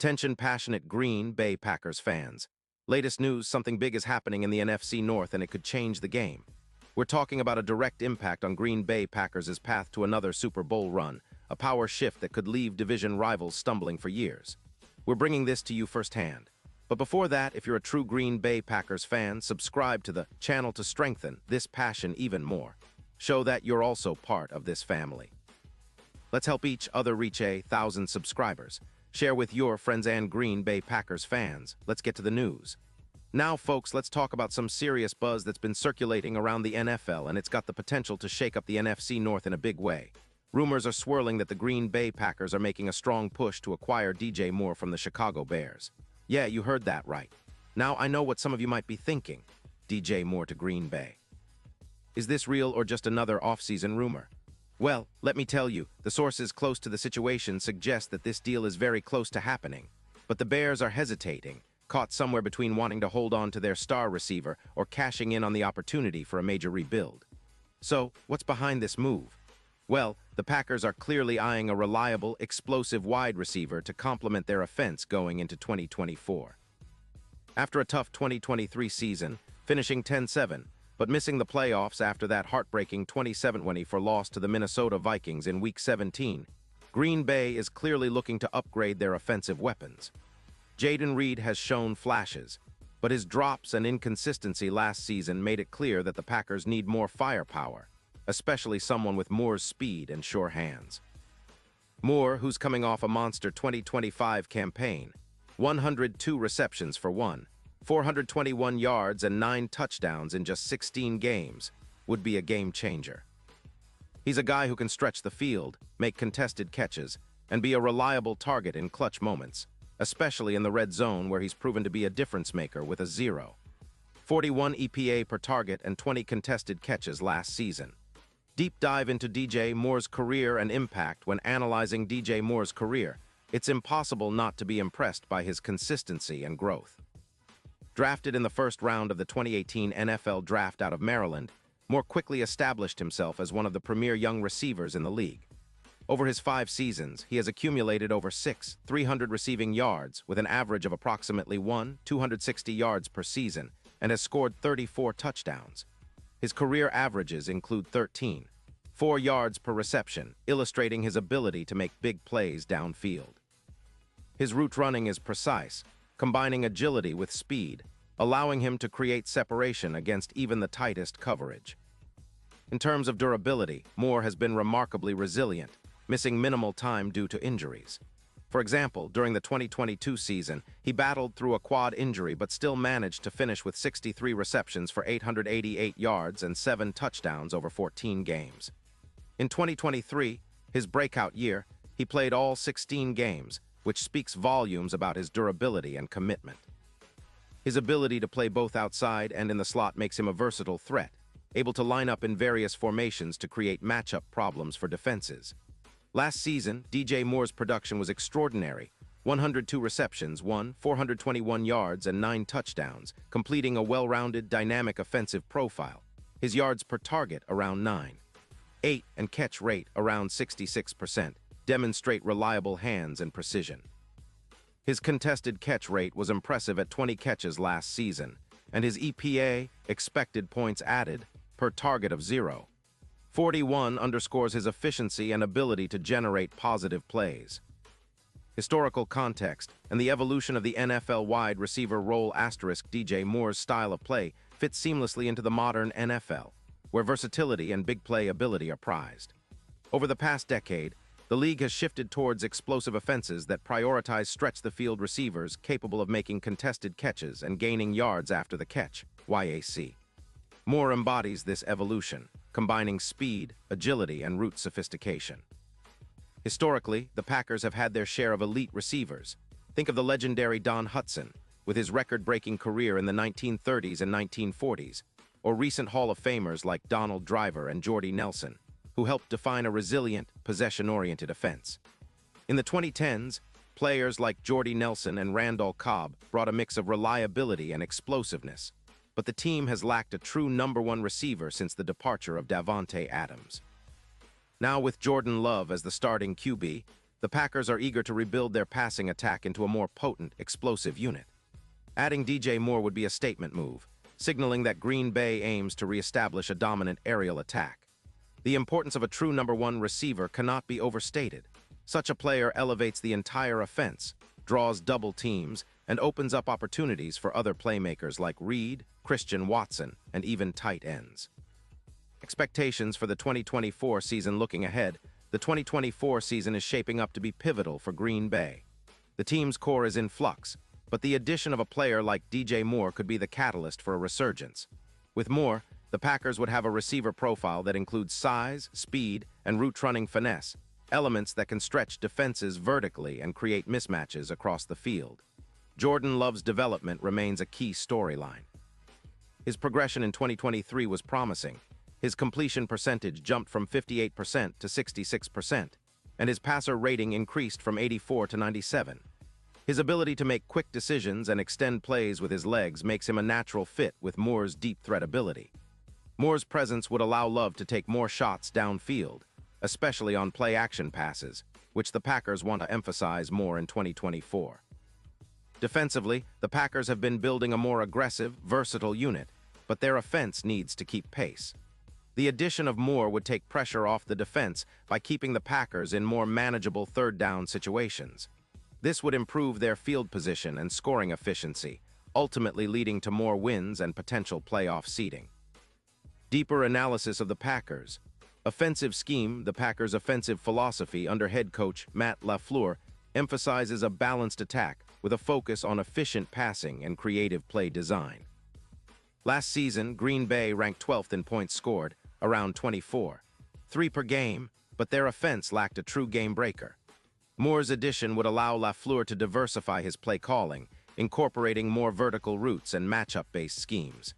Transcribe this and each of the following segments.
Attention passionate Green Bay Packers fans. Latest news, something big is happening in the NFC North and it could change the game. We're talking about a direct impact on Green Bay Packers' path to another Super Bowl run, a power shift that could leave division rivals stumbling for years. We're bringing this to you firsthand. But before that, if you're a true Green Bay Packers fan, subscribe to the channel to strengthen this passion even more. Show that you're also part of this family. Let's help each other reach 1,000 subscribers. Share with your friends and Green Bay Packers fans. Let's get to the news. Now, folks, let's talk about some serious buzz that's been circulating around the NFL, and it's got the potential to shake up the NFC North in a big way. Rumors are swirling that the Green Bay Packers are making a strong push to acquire DJ Moore from the Chicago Bears. Yeah, you heard that right. Now, I know what some of you might be thinking. DJ Moore to Green Bay. Is this real or just another off-season rumor? Well, let me tell you, the sources close to the situation suggest that this deal is very close to happening. But the Bears are hesitating, caught somewhere between wanting to hold on to their star receiver or cashing in on the opportunity for a major rebuild. So, what's behind this move? Well, the Packers are clearly eyeing a reliable, explosive wide receiver to complement their offense going into 2024. After a tough 2023 season, finishing 10-7, but missing the playoffs after that heartbreaking 27-24 loss to the Minnesota Vikings in Week 17, Green Bay is clearly looking to upgrade their offensive weapons. Jayden Reed has shown flashes, but his drops and inconsistency last season made it clear that the Packers need more firepower, especially someone with Moore's speed and sure hands. Moore, who's coming off a monster 2025 campaign, 102 receptions for 421 yards and 9 touchdowns in just 16 games, would be a game changer. He's a guy who can stretch the field, make contested catches, and be a reliable target in clutch moments, especially in the red zone where he's proven to be a difference maker with a 0.41 EPA per target and 20 contested catches last season. Deep dive into DJ Moore's career and impact. When analyzing DJ Moore's career, it's impossible not to be impressed by his consistency and growth. Drafted in the first round of the 2018 NFL Draft out of Maryland, Moore quickly established himself as one of the premier young receivers in the league. Over his 5 seasons, he has accumulated over 300 receiving yards with an average of approximately 260 yards per season and has scored 34 touchdowns. His career averages include 13.4 yards per reception, illustrating his ability to make big plays downfield. His route running is precise, combining agility with speed, allowing him to create separation against even the tightest coverage. In terms of durability, Moore has been remarkably resilient, missing minimal time due to injuries. For example, during the 2022 season, he battled through a quad injury but still managed to finish with 63 receptions for 888 yards and 7 touchdowns over 14 games. In 2023, his breakout year, he played all 16 games, which speaks volumes about his durability and commitment. His ability to play both outside and in the slot makes him a versatile threat, able to line up in various formations to create matchup problems for defenses. Last season, DJ Moore's production was extraordinary. 102 receptions, 421 yards, and 9 touchdowns, completing a well-rounded, dynamic offensive profile. His yards per target around 9.8 and catch rate around 66%. Demonstrate reliable hands and precision. His contested catch rate was impressive at 20 catches last season, and his EPA, expected points added, per target of 0.41 underscores his efficiency and ability to generate positive plays. Historical context and the evolution of the NFL wide receiver role * DJ Moore's style of play fits seamlessly into the modern NFL, where versatility and big play ability are prized. Over the past decade, the league has shifted towards explosive offenses that prioritize stretch-the-field receivers capable of making contested catches and gaining yards after the catch, YAC. Moore embodies this evolution, combining speed, agility, and route sophistication. Historically, the Packers have had their share of elite receivers. Think of the legendary Don Hutson, with his record-breaking career in the 1930s and 1940s, or recent Hall of Famers like Donald Driver and Jordy Nelson, who helped define a resilient, possession-oriented offense. In the 2010s, players like Jordy Nelson and Randall Cobb brought a mix of reliability and explosiveness, but the team has lacked a true number 1 receiver since the departure of Davante Adams. Now with Jordan Love as the starting QB, the Packers are eager to rebuild their passing attack into a more potent, explosive unit. Adding DJ Moore would be a statement move, signaling that Green Bay aims to reestablish a dominant aerial attack. The importance of a true number one receiver cannot be overstated. Such a player elevates the entire offense, draws double teams, and opens up opportunities for other playmakers like Reed, Christian Watson, and even tight ends. Expectations for the 2024 season. Looking ahead, the 2024 season is shaping up to be pivotal for Green Bay. The team's core is in flux, but the addition of a player like DJ Moore could be the catalyst for a resurgence. With Moore, the Packers would have a receiver profile that includes size, speed, and route-running finesse, elements that can stretch defenses vertically and create mismatches across the field. Jordan Love's development remains a key storyline. His progression in 2023 was promising. His completion percentage jumped from 58% to 66%, and his passer rating increased from 84 to 97. His ability to make quick decisions and extend plays with his legs makes him a natural fit with Moore's deep threat ability. Moore's presence would allow Love to take more shots downfield, especially on play-action passes, which the Packers want to emphasize more in 2024. Defensively, the Packers have been building a more aggressive, versatile unit, but their offense needs to keep pace. The addition of Moore would take pressure off the defense by keeping the Packers in more manageable third-down situations. This would improve their field position and scoring efficiency, ultimately leading to more wins and potential playoff seeding. Deeper analysis of the Packers. Offensive scheme. The Packers' offensive philosophy under head coach Matt LaFleur emphasizes a balanced attack with a focus on efficient passing and creative play design. Last season, Green Bay ranked 12th in points scored, around 24, 3 per game, but their offense lacked a true game breaker. Moore's addition would allow LaFleur to diversify his play calling, incorporating more vertical routes and matchup-based schemes.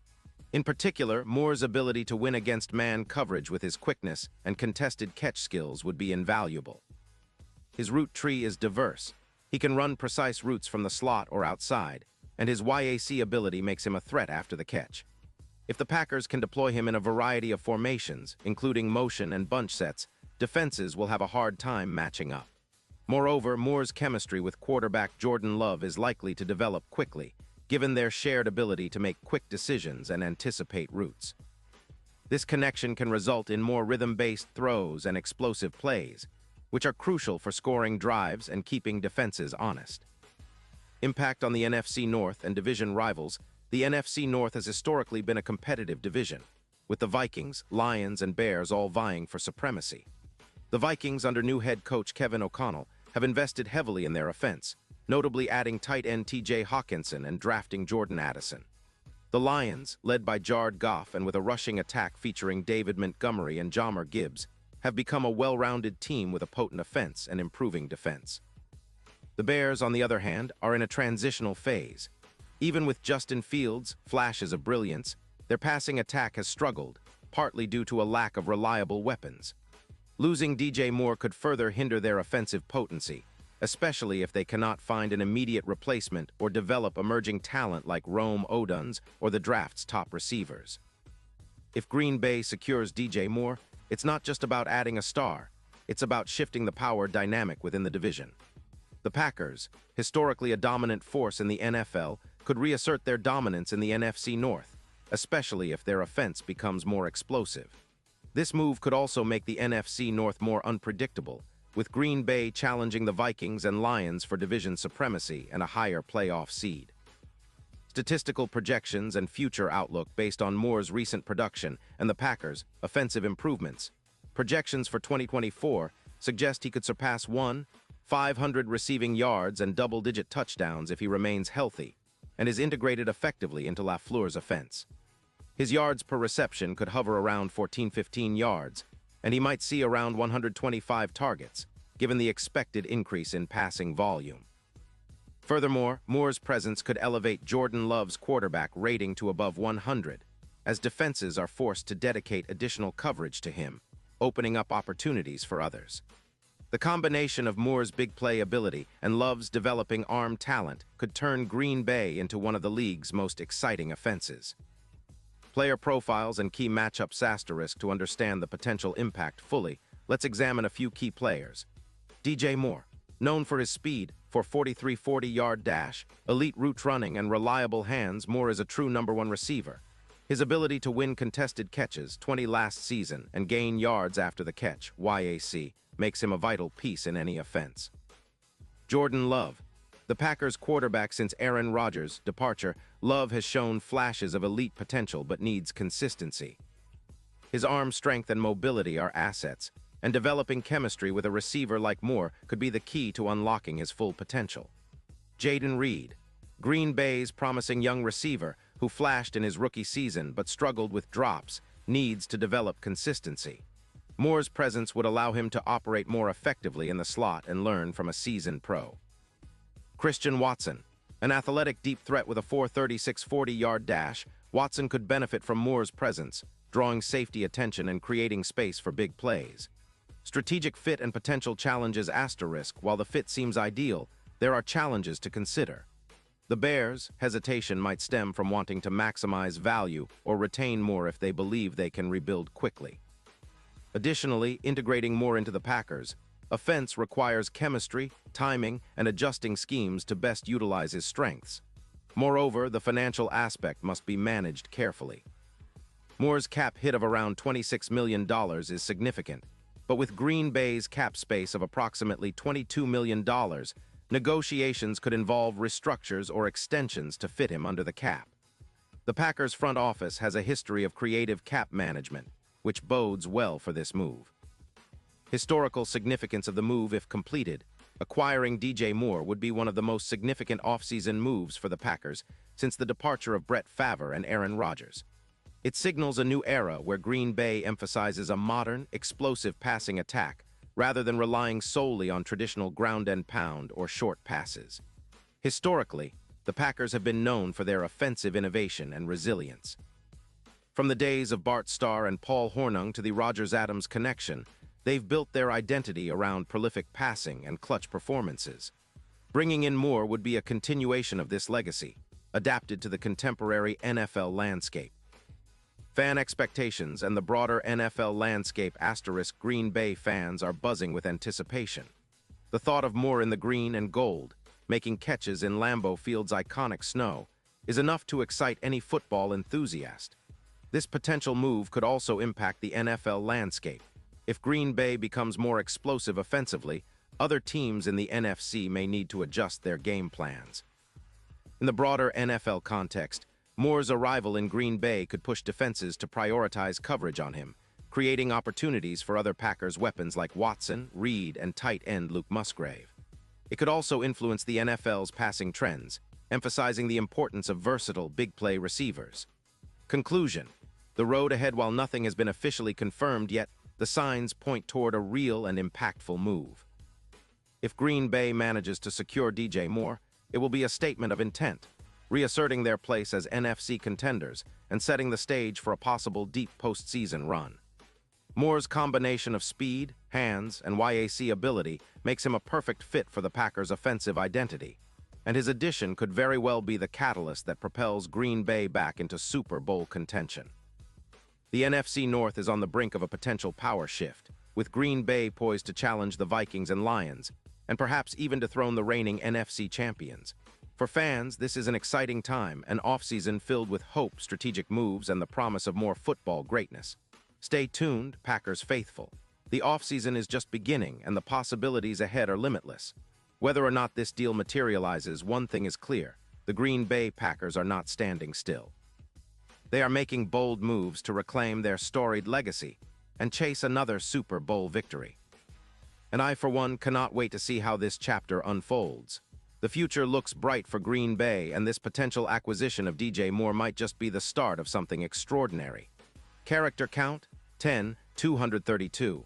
In particular, Moore's ability to win against man coverage with his quickness and contested catch skills would be invaluable. His route tree is diverse. He can run precise routes from the slot or outside, and his YAC ability makes him a threat after the catch. If the Packers can deploy him in a variety of formations, including motion and bunch sets, defenses will have a hard time matching up. Moreover, Moore's chemistry with quarterback Jordan Love is likely to develop quickly, given their shared ability to make quick decisions and anticipate routes. This connection can result in more rhythm-based throws and explosive plays, which are crucial for scoring drives and keeping defenses honest. Impact on the NFC North and division rivals. The NFC North has historically been a competitive division, with the Vikings, Lions, and Bears all vying for supremacy. The Vikings, under new head coach Kevin O'Connell, have invested heavily in their offense, notably adding tight end T.J. Hawkinson and drafting Jordan Addison. The Lions, led by Jared Goff and with a rushing attack featuring David Montgomery and Jahmyr Gibbs, have become a well-rounded team with a potent offense and improving defense. The Bears, on the other hand, are in a transitional phase. Even with Justin Fields' flashes of brilliance, their passing attack has struggled, partly due to a lack of reliable weapons. Losing DJ Moore could further hinder their offensive potency, especially if they cannot find an immediate replacement or develop emerging talent like Rome Oduns or the draft's top receivers. If Green Bay secures DJ Moore, it's not just about adding a star, it's about shifting the power dynamic within the division. The Packers, historically a dominant force in the NFL, could reassert their dominance in the NFC North, especially if their offense becomes more explosive. This move could also make the NFC North more unpredictable, with Green Bay challenging the Vikings and Lions for division supremacy and a higher playoff seed. Statistical projections and future outlook based on Moore's recent production and the Packers' offensive improvements. Projections for 2024 suggest he could surpass 500 receiving yards and double-digit touchdowns if he remains healthy and is integrated effectively into LaFleur's offense. His yards per reception could hover around 14-15 yards, and he might see around 125 targets, given the expected increase in passing volume. Furthermore, Moore's presence could elevate Jordan Love's quarterback rating to above 100, as defenses are forced to dedicate additional coverage to him, opening up opportunities for others. The combination of Moore's big play ability and Love's developing arm talent could turn Green Bay into one of the league's most exciting offenses. Player profiles and key matchups asterisk. To understand the potential impact fully, let's examine a few key players. DJ Moore. Known for his speed, for 43 40-yard dash, elite route running, and reliable hands, Moore is a true #1 receiver. His ability to win contested catches, 20 last season, and gain yards after the catch, YAC, makes him a vital piece in any offense. Jordan Love. The Packers' quarterback since Aaron Rodgers' departure, Love has shown flashes of elite potential but needs consistency. His arm strength and mobility are assets, and developing chemistry with a receiver like Moore could be the key to unlocking his full potential. Jaden Reed. Green Bay's promising young receiver, who flashed in his rookie season but struggled with drops, needs to develop consistency. Moore's presence would allow him to operate more effectively in the slot and learn from a seasoned pro. Christian Watson. An athletic deep threat with a 4.36 40-yard dash, Watson could benefit from Moore's presence, drawing safety attention and creating space for big plays. Strategic fit and potential challenges asterisk. While the fit seems ideal, there are challenges to consider. The Bears' hesitation might stem from wanting to maximize value or retain Moore if they believe they can rebuild quickly. Additionally, integrating Moore into the Packers' offense requires chemistry, timing, and adjusting schemes to best utilize his strengths. Moreover, the financial aspect must be managed carefully. Moore's cap hit of around $26 million is significant, but with Green Bay's cap space of approximately $22 million, negotiations could involve restructures or extensions to fit him under the cap. The Packers' front office has a history of creative cap management, which bodes well for this move. Historical significance of the move if completed. Acquiring DJ Moore would be one of the most significant offseason moves for the Packers since the departure of Brett Favre and Aaron Rodgers. It signals a new era where Green Bay emphasizes a modern, explosive passing attack rather than relying solely on traditional ground and pound or short passes. Historically, the Packers have been known for their offensive innovation and resilience. From the days of Bart Starr and Paul Hornung to the Rodgers-Adams connection, they've built their identity around prolific passing and clutch performances. Bringing in Moore would be a continuation of this legacy, adapted to the contemporary NFL landscape. Fan expectations and the broader NFL landscape * Green Bay fans are buzzing with anticipation. The thought of Moore in the green and gold, making catches in Lambeau Field's iconic snow, is enough to excite any football enthusiast. This potential move could also impact the NFL landscape. If Green Bay becomes more explosive offensively, other teams in the NFC may need to adjust their game plans. In the broader NFL context, Moore's arrival in Green Bay could push defenses to prioritize coverage on him, creating opportunities for other Packers weapons like Watson, Reed, and tight end Luke Musgrave. It could also influence the NFL's passing trends, emphasizing the importance of versatile big play receivers. Conclusion: the road ahead, while nothing has been officially confirmed yet, the signs point toward a real and impactful move. If Green Bay manages to secure DJ Moore, it will be a statement of intent, reasserting their place as NFC contenders and setting the stage for a possible deep postseason run. Moore's combination of speed, hands, and YAC ability makes him a perfect fit for the Packers' offensive identity, and his addition could very well be the catalyst that propels Green Bay back into Super Bowl contention. The NFC North is on the brink of a potential power shift, with Green Bay poised to challenge the Vikings and Lions, and perhaps even dethrone the reigning NFC champions. For fans, this is an exciting time, an offseason filled with hope, strategic moves, and the promise of more football greatness. Stay tuned, Packers faithful. The offseason is just beginning, and the possibilities ahead are limitless. Whether or not this deal materializes, one thing is clear: the Green Bay Packers are not standing still. They are making bold moves to reclaim their storied legacy and chase another Super Bowl victory. And I, for one, cannot wait to see how this chapter unfolds. The future looks bright for Green Bay, and this potential acquisition of DJ Moore might just be the start of something extraordinary. Character count: 10, 232.